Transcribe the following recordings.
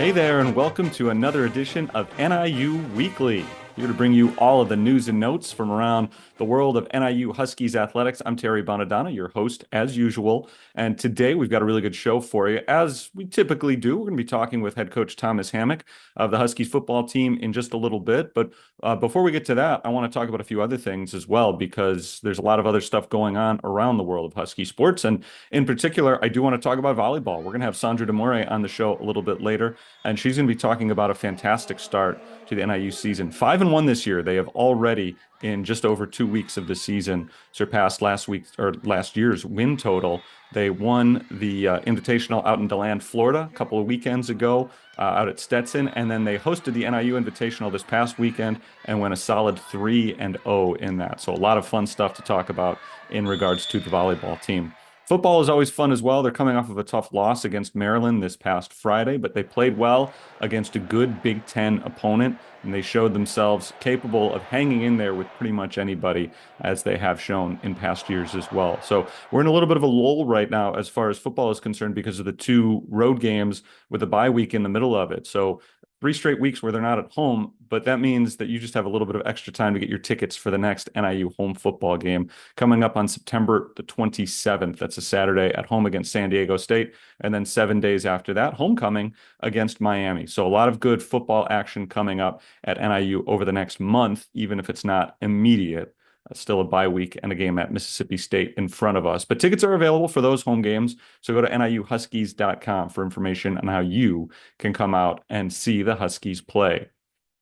Hey there, and welcome to another edition of NIU Weekly. Here to bring you all of the news and notes from around the world of NIU Huskies athletics. I'm Terry Bonadonna, your host as usual. And today we've got a really good show for you. As we typically do, we're going to be talking with head coach Thomas Hammock of the Huskies football team in just a little bit. But before we get to that, I want to talk about a few other things as well, because there's a lot of other stuff going on around the world of Husky sports. And in particular, I do want to talk about volleyball. We're going to have Sondra D'Amore on the show a little bit later, and she's going to be talking about a fantastic start to the NIU season. 5-1 this year. They have already, in just over 2 weeks of the season, surpassed last year's win total. They won the Invitational out in DeLand, Florida, a couple of weekends ago out at Stetson, and then they hosted the NIU Invitational this past weekend and went a solid 3-0 in that. So a lot of fun stuff to talk about in regards to the volleyball team. Football is always fun as well. They're coming off of a tough loss against Maryland this past Friday, but they played well against a good Big Ten opponent, and they showed themselves capable of hanging in there with pretty much anybody, as they have shown in past years as well. So we're in a little bit of a lull right now as far as football is concerned because of the 2 road games with a bye week in the middle of it. So 3 straight weeks where they're not at home, but that means that you just have a little bit of extra time to get your tickets for the next NIU home football game coming up on September the 27th. That's a Saturday at home against San Diego State, and then 7 days after that, homecoming against Miami. So a lot of good football action coming up at NIU over the next month, even if it's not immediate. Still a bye week and a game at Mississippi State in front of us. But tickets are available for those home games. So go to NIUHuskies.com for information on how you can come out and see the Huskies play.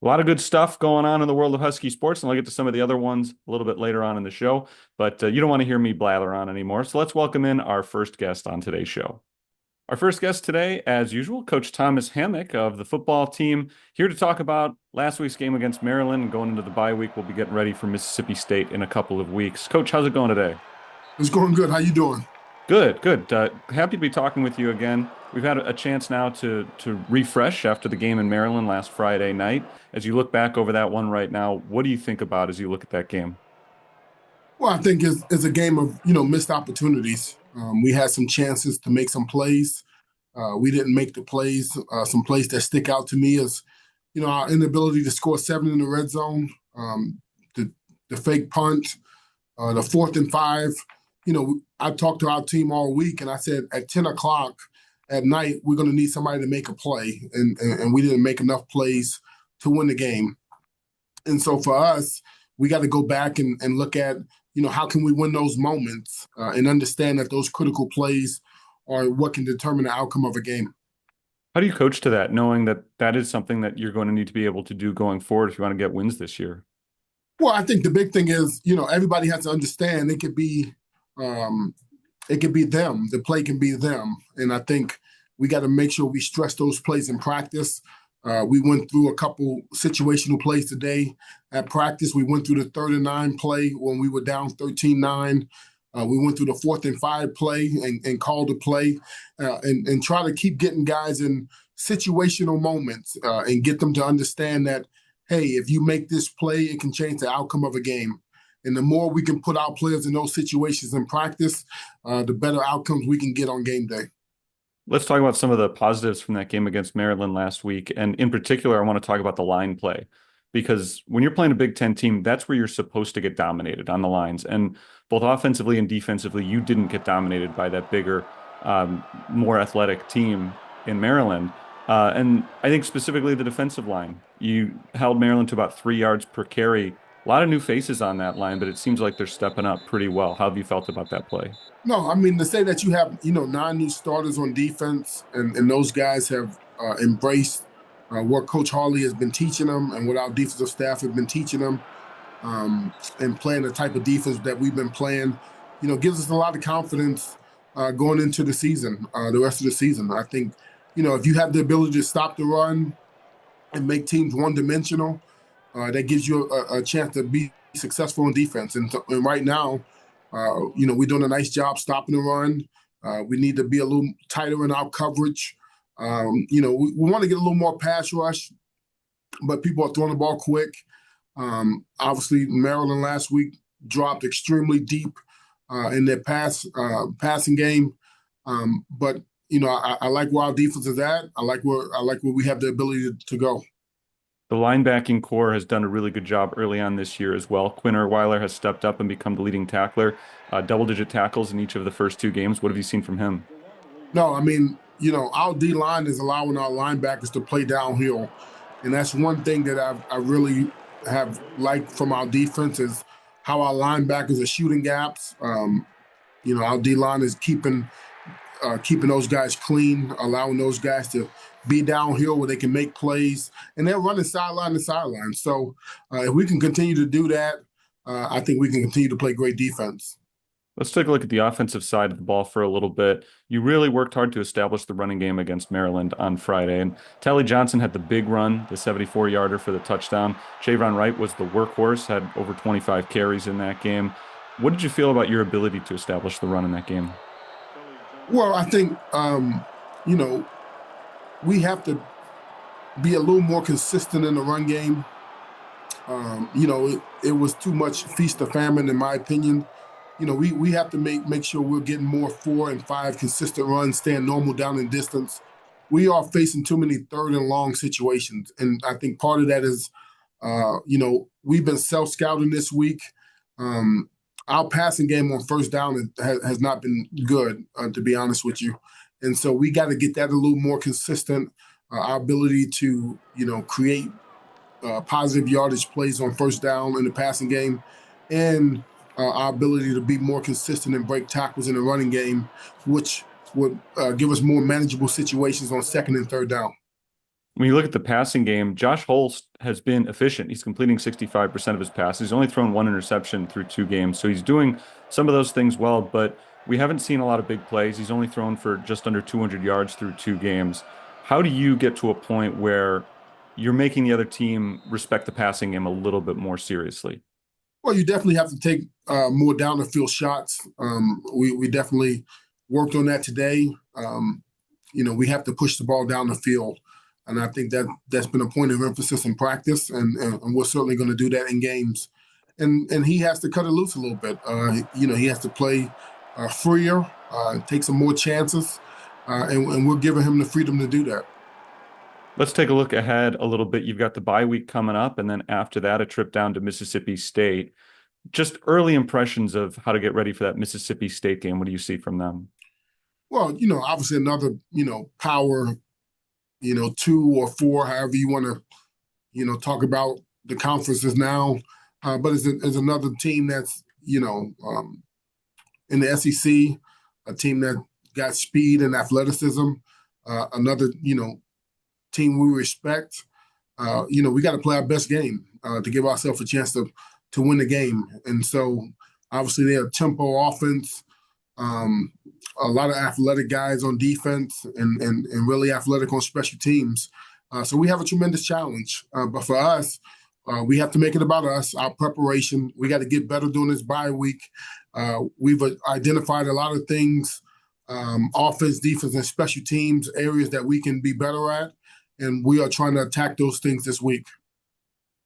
A lot of good stuff going on in the world of Husky sports, and I'll get to some of the other ones a little bit later on in the show. But you don't want to hear me blather on anymore. So let's welcome in our first guest on today's show. Our first guest today, as usual, Coach Thomas Hammock of the football team, here to talk about last week's game against Maryland. Going into the bye week, we'll be getting ready for Mississippi State in a couple of weeks. Coach, how's it going today? It's going good. How you doing? Good, good. Happy to be talking with you again. We've had a chance now to refresh after the game in Maryland last Friday night. As you look back over that one right now, what do you think about as you look at that game? Well, I think it's a game of missed opportunities. We had some chances to make some plays. We didn't make the plays. Some plays that stick out to me is our inability to score 7 in the red zone, the fake punt, the 4th and 5. I talked to our team all week, and I said at 10 o'clock at night we're going to need somebody to make a play, and we didn't make enough plays to win the game. And so for us, we got to go back and look at how can we win those moments and understand that those critical plays are what can determine the outcome of a game. How do you coach to that, knowing that that is something that you're going to need to be able to do going forward if you want to get wins this year? Well, I think the big thing is, everybody has to understand it could be them. The play can be them. And I think we got to make sure we stress those plays in practice. We went through a couple situational plays today at practice. We went through the 3rd and 9 play when we were down 13-9. We went through the 4th and 5 play and called a play and try to keep getting guys in situational moments and get them to understand that, hey, if you make this play, it can change the outcome of a game. And the more we can put our players in those situations in practice, the better outcomes we can get on game day. Let's talk about some of the positives from that game against Maryland last week. And in particular, I want to talk about the line play, because when you're playing a Big Ten team, that's where you're supposed to get dominated on the lines. And both offensively and defensively, you didn't get dominated by that bigger, more athletic team in Maryland. And I think specifically the defensive line, you held Maryland to about 3 yards per carry. A lot of new faces on that line, but it seems like they're stepping up pretty well. How have you felt about that play? No, I mean, to say that you have, 9 new starters on defense and those guys have embraced what Coach Harley has been teaching them and what our defensive staff have been teaching them and playing the type of defense that we've been playing, gives us a lot of confidence going into the season, the rest of the season. I think, if you have the ability to stop the run and make teams one-dimensional, that gives you a chance to be successful in defense. And right now, we're doing a nice job stopping the run. We need to be a little tighter in our coverage. We want to get a little more pass rush, but people are throwing the ball quick. Obviously, Maryland last week dropped extremely deep in their passing game. But I like where our defense is at. I like where we have the ability to go. The linebacking core has done a really good job early on this year as well. Quinn Erweiler has stepped up and become the leading tackler, double-digit tackles in each of the first two games. What have you seen from him? No, I mean, our D line is allowing our linebackers to play downhill, and that's one thing that I really have liked from our defense is how our linebackers are shooting gaps. Our D line is keeping those guys clean, allowing those guys to be downhill where they can make plays, and they're running sideline to sideline. So if we can continue to do that, I think we can continue to play great defense. Let's take a look at the offensive side of the ball for a little bit. You really worked hard to establish the running game against Maryland on Friday, and Tally Johnson had the big run, the 74-yarder for the touchdown. Javon Wright was the workhorse, had over 25 carries in that game. What did you feel about your ability to establish the run in that game? Well, I think you know we have to be a little more consistent in the run game. It was too much feast or famine, in my opinion. We have to make sure we're getting more 4 and 5 consistent runs, staying normal down in distance. We are facing too many third and long situations, and I think part of that is, we've been self scouting this week. Our passing game on first down has not been good, to be honest with you, and so we got to get that a little more consistent. Our ability to create positive yardage plays on first down in the passing game, and our ability to be more consistent and break tackles in the running game, which would give us more manageable situations on second and third down. When you look at the passing game, Josh Holst has been efficient. He's completing 65% of his passes. He's only thrown one interception through two games. So he's doing some of those things well, but we haven't seen a lot of big plays. He's only thrown for just under 200 yards through two games. How do you get to a point where you're making the other team respect the passing game a little bit more seriously? Well, you definitely have to take more down the field shots. We definitely worked on that today. We have to push the ball down the field. And I think that's been a point of emphasis in practice, and we're certainly going to do that in games. And he has to cut it loose a little bit. He has to play freer, take some more chances, and we're giving him the freedom to do that. Let's take a look ahead a little bit. You've got the bye week coming up, and then after that, a trip down to Mississippi State. Just early impressions of how to get ready for that Mississippi State game. What do you see from them? Well, obviously another, power, 2 or 4, however you want to, talk about the conferences now. But it's another team that's, in the SEC, a team that got speed and athleticism. Another, team we respect. We got to play our best game to give ourselves a chance to win the game. And so, obviously, they have tempo offense, a lot of athletic guys on defense, and really athletic on special teams. So we have a tremendous challenge. But for us, we have to make it about us, our preparation. We got to get better during this bye week. We've identified a lot of things, offense, defense, and special teams, areas that we can be better at. And we are trying to attack those things this week.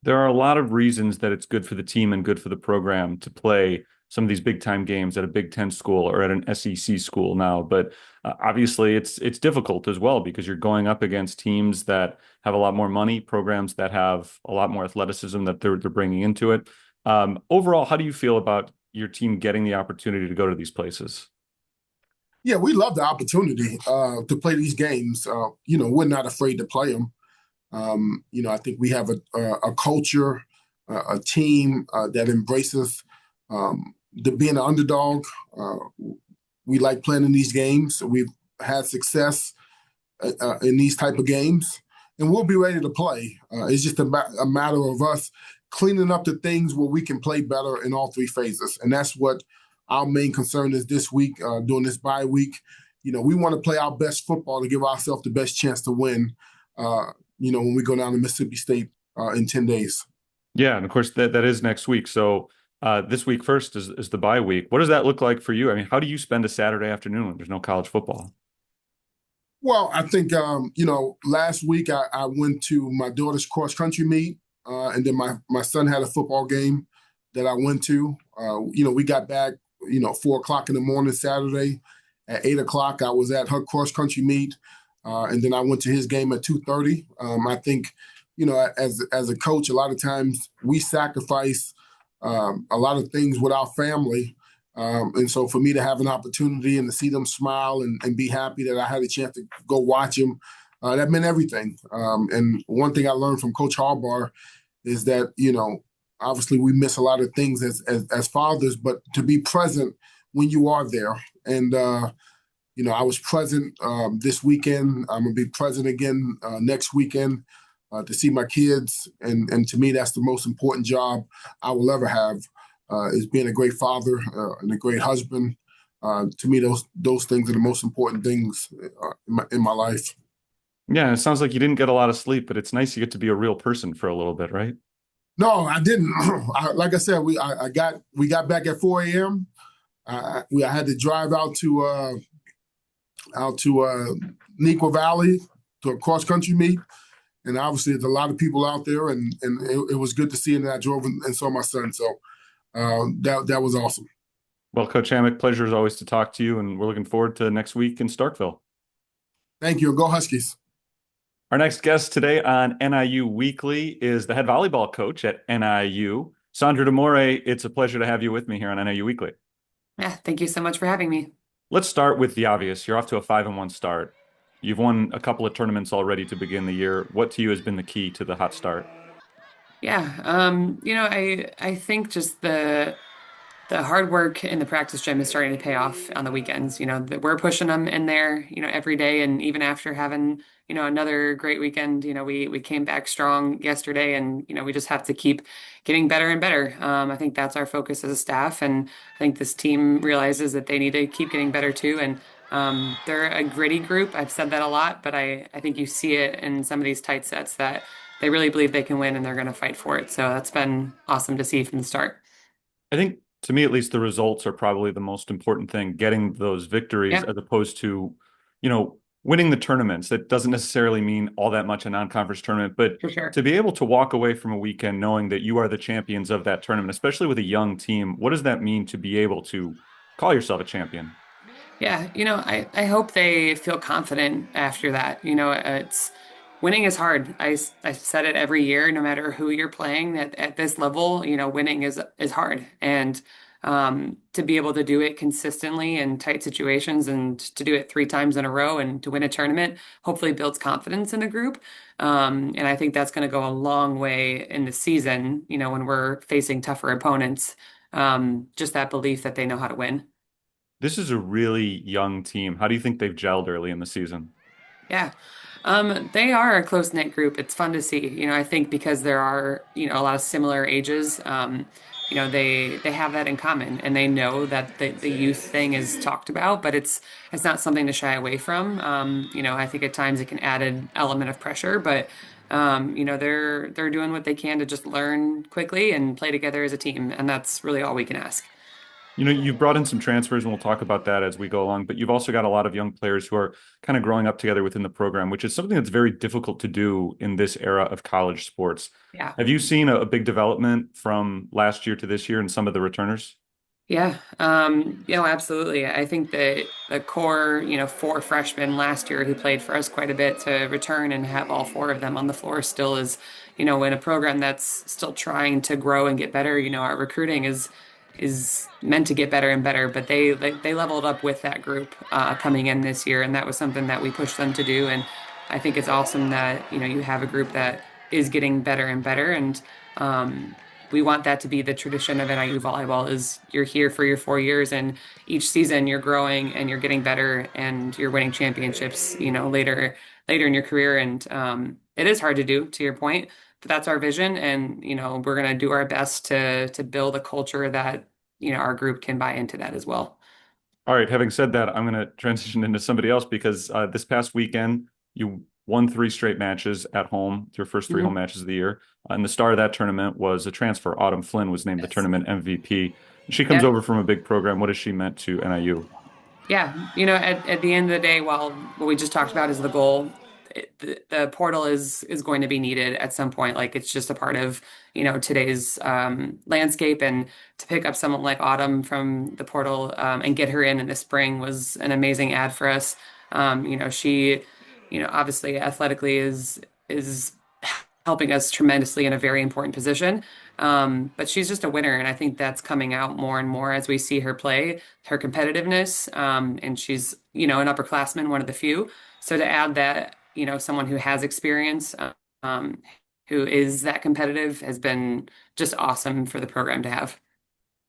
There are a lot of reasons that it's good for the team and good for the program to play some of these big time games at a Big Ten school or at an SEC school now. But obviously it's difficult as well because you're going up against teams that have a lot more money, programs that have a lot more athleticism that they're bringing into it. Overall, how do you feel about your team getting the opportunity to go to these places? Yeah, we love the opportunity to play these games. We're not afraid to play them. I think we have a culture, a team that embraces being an underdog. We like playing in these games. We've had success in these type of games, and we'll be ready to play. It's just a matter of us cleaning up the things where we can play better in all three phases, and that's what our main concern is this week, during this bye week. We want to play our best football to give ourselves the best chance to win, when we go down to Mississippi State in 10 days. Yeah, and of course that is next week. So this week first is the bye week. What does that look like for you? I mean, how do you spend a Saturday afternoon when there's no college football? Well, I think, last week I went to my daughter's cross-country meet, and then my son had a football game that I went to. We got back, 4 o'clock in the morning Saturday, At 8 o'clock, I was at her cross country meet, and then I went to his game at 2:30. I think, as a coach, a lot of times we sacrifice a lot of things with our family. And so for me to have an opportunity and to see them smile and be happy that I had a chance to go watch them, that meant everything. And one thing I learned from Coach Harbaugh is that, obviously we miss a lot of things as fathers, but to be present when you are there. And, I was present this weekend. I'm going to be present again next weekend to see my kids. And to me, that's the most important job I will ever have, is being a great father and a great husband. To me, those things are the most important things in my life. Yeah, it sounds like you didn't get a lot of sleep, but it's nice you get to be a real person for a little bit, right? No, I didn't. Like I said, we got back at 4 a.m. I had to drive out to Neuqua Valley to a cross country meet, and obviously there's a lot of people out there, and it was good to see. And I drove and saw my son, so that was awesome. Well, Coach Hammock, pleasure as always to talk to you, and we're looking forward to next week in Starkville. Thank you, and go Huskies. Our next guest today on NIU Weekly is the head volleyball coach at NIU, Sondra D'Amore. It's a pleasure to have you with me here on NIU Weekly. Yeah, thank you so much for having me. Let's start with the obvious. You're off to a 5-1 start. You've won a couple of tournaments already to begin the year. What to you has been the key to the hot start? Yeah, I think just the hard work in the practice gym is starting to pay off on the weekends. We're pushing them in there, every day, and even after having, another great weekend, we came back strong yesterday, and we just have to keep getting better and better. I think that's our focus as a staff, and I think this team realizes that they need to keep getting better too. And they're a gritty group. I've said that a lot, but I think you see it in some of these tight sets that they really believe they can win and they're going to fight for it. So that's been awesome to see from the start. I think, to me at least, the results are probably the most important thing, getting those victories Yeah, as opposed to, winning the tournaments. That doesn't necessarily mean all that much a non-conference tournament, but for sure. to be able to walk away from a weekend knowing that you are the champions of that tournament, especially with a young team, what does that mean to be able to call yourself a champion? Yeah, I hope they feel confident after that. It's winning is hard. I said it every year, no matter who you're playing at this level, winning is hard. And to be able to do it consistently in tight situations and to do it 3 times in a row and to win a tournament hopefully builds confidence in the group. And I think that's going to go a long way in the season, when we're facing tougher opponents. Just that belief that they know how to win. This is a really young team. How do you think they've gelled early in the season? Yeah. They are a close-knit group. It's fun to see. I think because there are, a lot of similar ages, they have that in common and they know that the youth thing is talked about, but it's not something to shy away from. I think at times it can add an element of pressure, but they're doing what they can to just learn quickly and play together as a team, and that's really all we can ask. You've brought in some transfers, and we'll talk about that as we go along, but you've also got a lot of young players who are kind of growing up together within the program, which is something that's very difficult to do in this era of college sports. Yeah. Have you seen a big development from last year to this year in some of the returners? Yeah, absolutely. I think that the core, 4 freshmen last year who played for us quite a bit to return and have all 4 of them on the floor still is, in a program that's still trying to grow and get better. Our recruiting is meant to get better and better, but they leveled up with that group coming in this year, and that was something that we pushed them to do. And I think it's awesome that you have a group that is getting better and better, and we want that to be the tradition of NIU volleyball. Is you're here for your 4 years, and each season you're growing and you're getting better and you're winning championships. Later in your career, and it is hard to do, to your point. But that's our vision, and we're going to do our best to build a culture that our group can buy into that as well. All right. Having said that, I'm going to transition into somebody else because this past weekend you won 3 straight matches at home, your first 3 home Mhm. matches of the year. And the star of that tournament was a transfer. Autumn Flynn was named the Yes. tournament MVP. She comes Yeah. over from a big program. What has she meant to NIU? Yeah. At the end of the day, while what we just talked about is the goal, the portal is going to be needed at some point. Like it's just a part of, today's landscape. And to pick up someone like Autumn from the portal and get her in the spring was an amazing ad for us. She, obviously athletically is helping us tremendously in a very important position. But she's just a winner, and I think that's coming out more and more as we see her play, her competitiveness. And she's, an upperclassman, one of the few. So to add that, someone who has experience, um, who is that competitive has been just awesome for the program to have.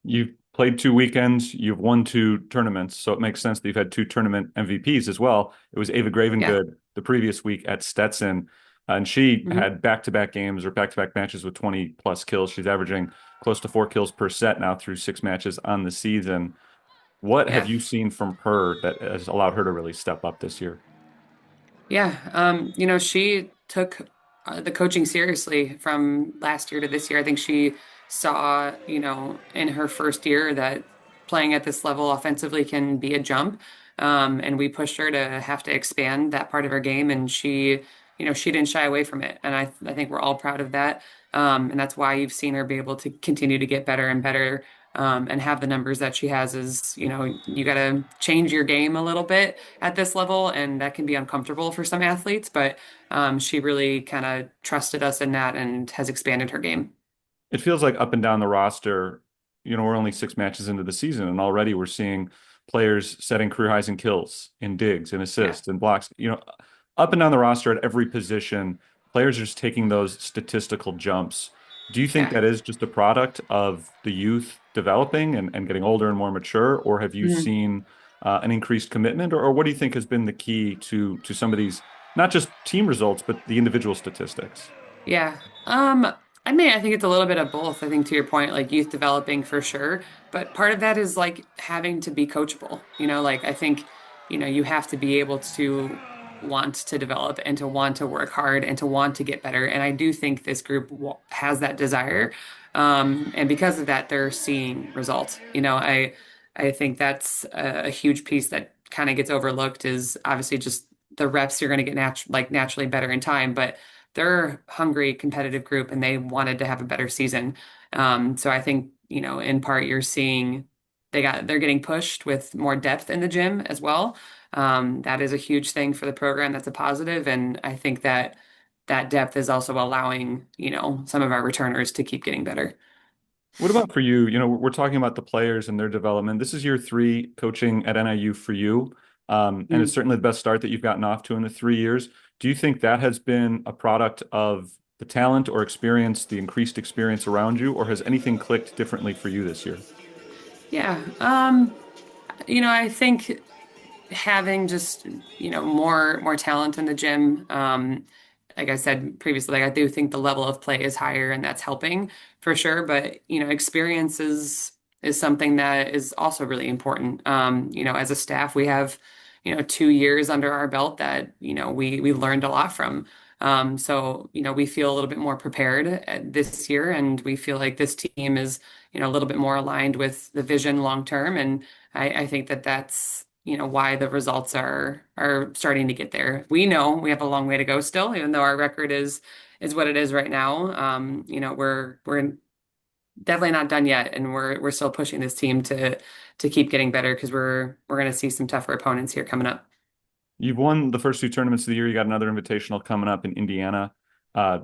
You've played 2 weekends, you've won 2 tournaments, so it makes sense that you've had 2 tournament MVPs as well. It was Ava Yeah. Gravengood the previous week at Stetson, and she hmm had back-to-back games or back-to-back matches with 20 plus kills. She's averaging close to 4 kills per set now through 6 matches on the season. What have Yeah. you seen from her that has allowed her to really step up this year? Yeah, she took the coaching seriously from last year to this year. I think she saw, in her first year that playing at this level offensively can be a jump. And we pushed her to have to expand that part of her game, and she didn't shy away from it. And I think we're all proud of that. And that's why you've seen her be able to continue to get better and better and have the numbers that she has is, you got to change your game a little bit at this level, and that can be uncomfortable for some athletes, but she really kind of trusted us in that and has expanded her game. It feels like up and down the roster, we're only 6 matches into the season, and already we're seeing players setting career highs in kills, in digs, in Yeah. assists, in blocks. Up and down the roster at every position, players are just taking those statistical jumps. Do you think Yeah. that is just a product of the youth developing and getting older and more mature, or have you Mhm. seen an increased commitment, or what do you think has been the key to some of these, not just team results, but the individual statistics? Yeah. I think it's a little bit of both. I think to your point, like youth developing for sure, but part of that is like having to be coachable. Like I think, you have to be able to want to develop and to want to work hard and to want to get better. And I do think this group has that desire. And because of that, they're seeing results. I think that's a huge piece that kind of gets overlooked is obviously just the reps you're going to get naturally better in time, but they're a hungry, competitive group and they wanted to have a better season. So I think, in part you're seeing they're getting pushed with more depth in the gym as well. That is a huge thing for the program. That's a positive, and I think that that depth is also allowing, some of our returners to keep getting better. What about for you? We're talking about the players and their development. This is year 3 coaching at NIU for you. And it's Mm. certainly the best start that you've gotten off to in the 3 years. Do you think that has been a product of the talent or experience, the increased experience around you, or has anything clicked differently for you this year? Yeah. I think having just more talent in the gym, like I said previously, like I do think the level of play is higher and that's helping for sure, but experience is something that is also really important. As a staff we have 2 years under our belt that we learned a lot from. So we feel a little bit more prepared this year, and we feel like this team is a little bit more aligned with the vision long term. And I think that that's why the results are starting to get there. We know we have a long way to go still, even though our record is what it is right now. We're definitely not done yet, and we're still pushing this team to keep getting better because we're going to see some tougher opponents here coming up. You've won the first 2 tournaments of the year. You got another invitational coming up in Indiana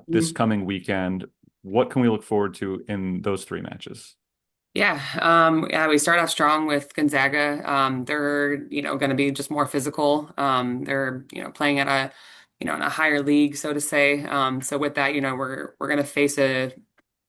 this coming weekend. What can we look forward to in those 3 matches? Yeah, we start off strong with Gonzaga. They're, going to be just more physical. They're, playing at in a higher league, so to say. So with that, we're going to face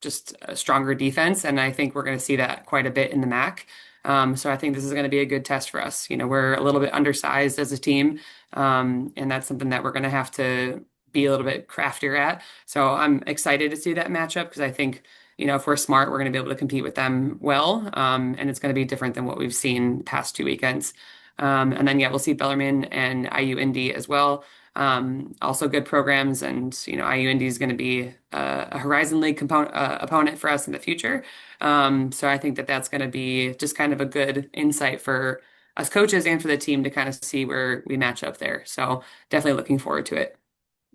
just a stronger defense, and I think we're going to see that quite a bit in the MAC. So I think this is going to be a good test for us. We're a little bit undersized as a team, and that's something that we're going to have to be a little bit craftier at. So I'm excited to see that matchup because I think if we're smart, we're going to be able to compete with them well. And it's going to be different than what we've seen past 2 weekends. And then, yeah, we'll see Bellarmine and IU Indy as well. Also good programs. And, IU Indy is going to be a Horizon League opponent for us in the future. So I think that that's going to be just kind of a good insight for us coaches and for the team to kind of see where we match up there. So definitely looking forward to it.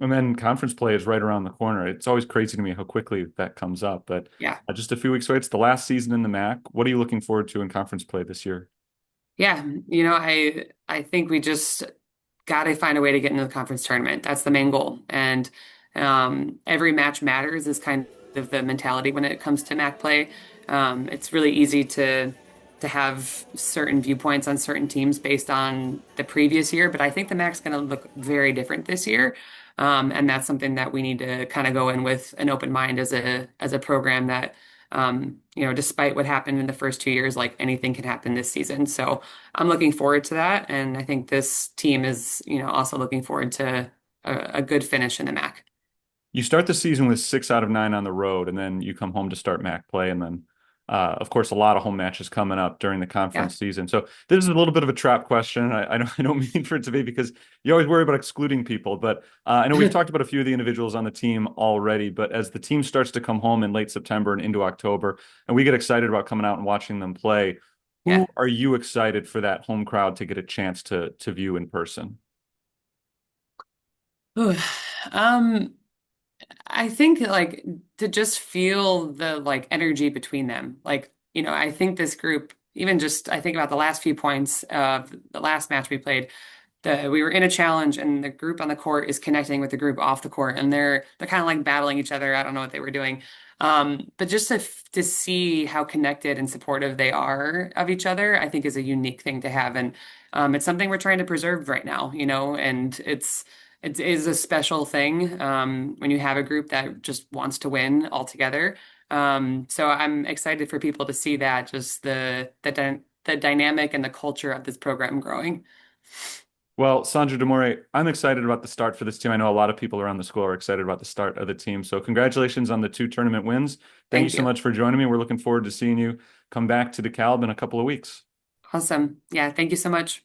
And then conference play is right around the corner. It's always crazy to me how quickly that comes up. But Yeah. just a few weeks away, it's the last season in the MAC. What are you looking forward to in conference play this year? Yeah, I think we just got to find a way to get into the conference tournament. That's the main goal. And every match matters is kind of the mentality when it comes to MAC play. It's really easy to have certain viewpoints on certain teams based on the previous year, but I think the MAC's going to look very different this year. And that's something that we need to kind of go in with an open mind as a program that despite what happened in the first 2 years, like anything can happen this season. So I'm looking forward to that. And I think this team is, also looking forward to a good finish in the MAC. You start the season with 6 out of 9 on the road, and then you come home to start MAC play, and then, of course, a lot of home matches coming up during the Yeah. conference season. So this is a little bit of a trap question. I don't mean for it to be because you always worry about excluding people, but I know we've talked about a few of the individuals on the team already. But as the team starts to come home in late September and into October, and we get excited about coming out and watching them play, who Yeah. are you excited for that home crowd to get a chance to view in person? Ooh. Um, I think like to just feel the like energy between them. Like, I think this group, even just I think about the last few points of the last match we played, we were in a challenge and the group on the court is connecting with the group off the court and they're kind of like battling each other. I don't know what they were doing. But just to see how connected and supportive they are of each other, I think is a unique thing to have. And it's something we're trying to preserve right now, and it is a special thing when you have a group that just wants to win all together. So I'm excited for people to see that, just the dynamic and the culture of this program growing. Well, Sondra D'Amore, I'm excited about the start for this team. I know a lot of people around the school are excited about the start of the team. So congratulations on the 2 tournament wins. Thank you Thank so you. much for joining me. We're looking forward to seeing you come back to DeKalb in a couple of weeks. Awesome. Yeah, thank you so much.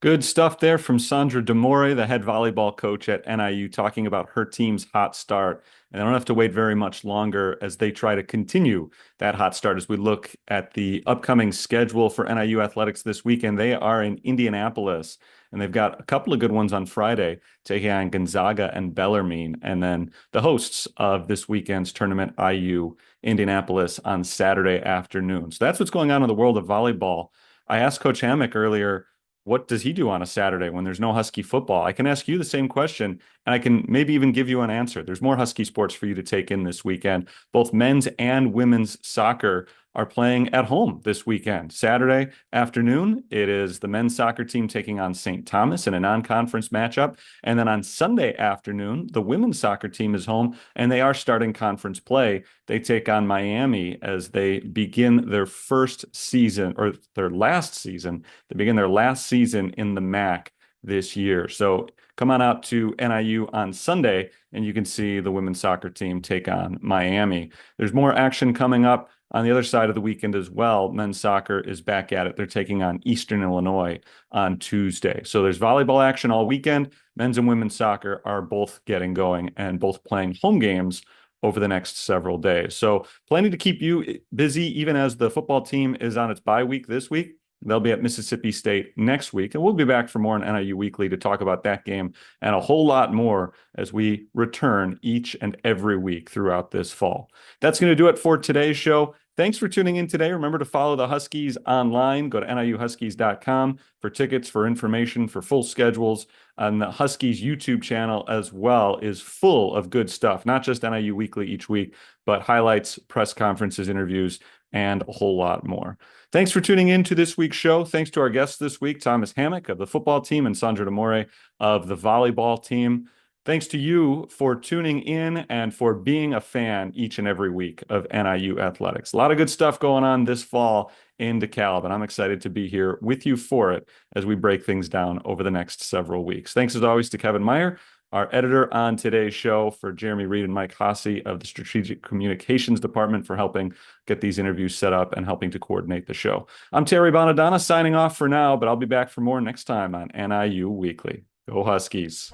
Good stuff there from Sondra D'Amore, the head volleyball coach at NIU, talking about her team's hot start. And they don't have to wait very much longer as they try to continue that hot start. As we look at the upcoming schedule for NIU athletics this weekend, they are in Indianapolis, and they've got a couple of good ones on Friday, taking on Gonzaga and Bellarmine. And then the hosts of this weekend's tournament, IU Indianapolis, on Saturday afternoon. So that's what's going on in the world of volleyball. I asked Coach Hammock earlier, what does he do on a Saturday when there's no Husky football? I can ask you the same question, and I can maybe even give you an answer. There's more Husky sports for you to take in this weekend. Both men's and women's soccer are playing at home this weekend. Saturday afternoon, it is the men's soccer team taking on St. Thomas in a non-conference matchup. And then on Sunday afternoon, the women's soccer team is home, and they are starting conference play. They take on Miami as they begin their first season, or their last season. They begin their last season in the MAC this year. So come on out to NIU on Sunday, and you can see the women's soccer team take on Miami. There's more action coming up on the other side of the weekend as well. Men's soccer is back at it. They're taking on Eastern Illinois on Tuesday. So there's volleyball action all weekend. Men's and women's soccer are both getting going and both playing home games over the next several days. So plenty to keep you busy, even as the football team is on its bye week this week. They'll be at Mississippi State next week, and we'll be back for more on NIU Weekly to talk about that game and a whole lot more as we return each and every week throughout this fall. That's going to do it for today's show. Thanks for tuning in today. Remember to follow the Huskies online. Go to niuhuskies.com for tickets, for information, for full schedules. And the Huskies YouTube channel as well is full of good stuff, not just NIU Weekly each week, but highlights, press conferences, interviews, and a whole lot more. Thanks for tuning in to this week's show. Thanks to our guests this week, Thomas Hammock of the football team and Sondra D'Amore of the volleyball team. Thanks to you for tuning in and for being a fan each and every week of NIU athletics. A lot of good stuff going on this fall in DeKalb, and I'm excited to be here with you for it as we break things down over the next several weeks. Thanks as always to Kevin Meyer, our editor on today's show, for Jeremy Reed and Mike Hasse of the Strategic Communications Department for helping get these interviews set up and helping to coordinate the show. I'm Terry Bonadonna signing off for now, but I'll be back for more next time on NIU Weekly. Go Huskies.